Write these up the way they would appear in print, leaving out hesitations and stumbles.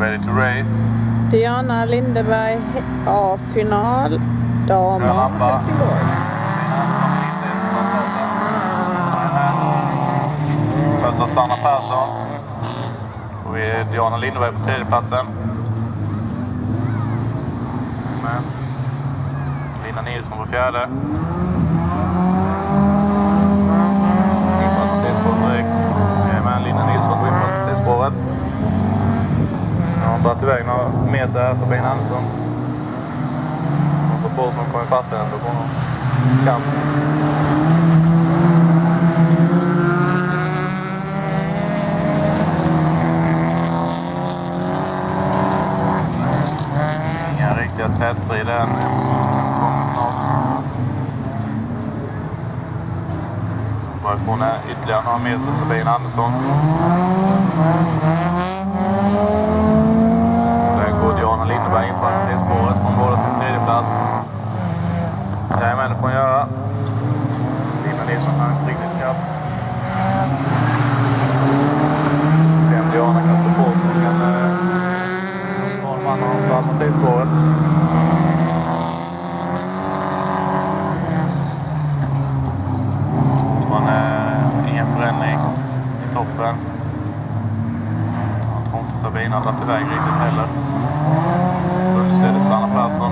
ready to race. Diana Lindeberg A-final. Damer Helsingborg. Första Sanna Persson. Och vi är Diana Lindeberg på tredje platsen. Lina Nilsson på fjärde. Lina Nilsson går in på spåret. Jag har dragit iväg några meter här, Sabine Andersson. Och så på som kommer fatta den så får hon kamp. Inga riktiga tätstrid än. Hon är ytterligare några meter Sabine Andersson. Där går Diana Lindeberg in på spåret från båda sin tredje plats. Därmed får hon göra. Lina Nilsson har en riktigt kraft. Se om Diana kan stå på så kan man ha alternativspåret. Ingen förändring i toppen. Jag tror inte Sabine har dragit iväg riktigt heller. Så ser det Sanna Persson.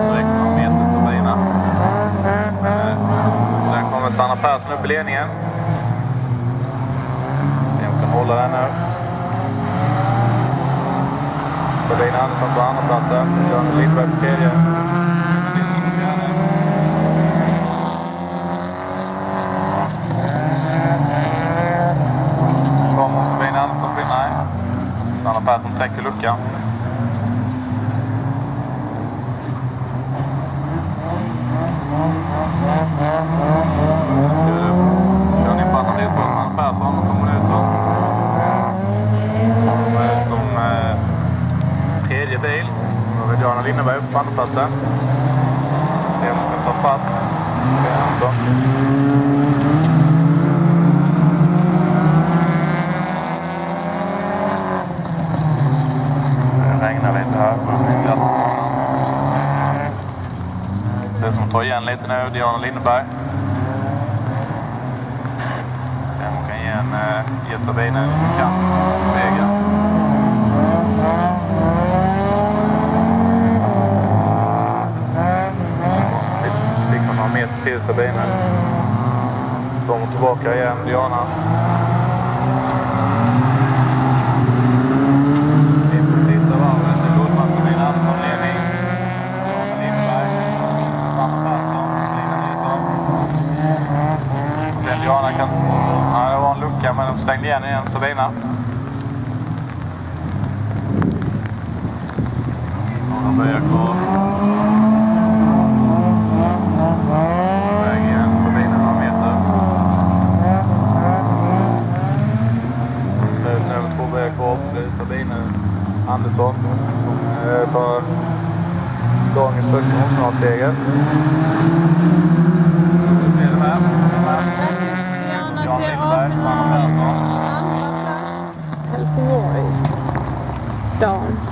Direkt några meter Sabine. Sen kommer Sanna Persson upp i ledningen. Jag kan hålla den här. Sabine Andersson på andra platsen. Diana Lindeberg på tredje. Sanna Persson täcker luckan. Kör ni passar till på Sanna Persson och kommer ut som tredje bil. Då vill Diana Lindeberg upp på andra platsen. Det ska ta fatt. Regnar lite här på det som tar igen lite nu, Diana Lindeberg. Sen hon kan ge en jättebin en kant vägen. Fick man några meter till Sabine. Så kommer tillbaka igen, Diana. Diana kan... Ja, det var en lucka men de stängde igen Sabina. Och de börjar kvar. Väg igen, Sabina några meter. Nummer 2 börjar kvar, det är Sabina Andersson som tar dagens första snart-steget. Helsingborg. Dan.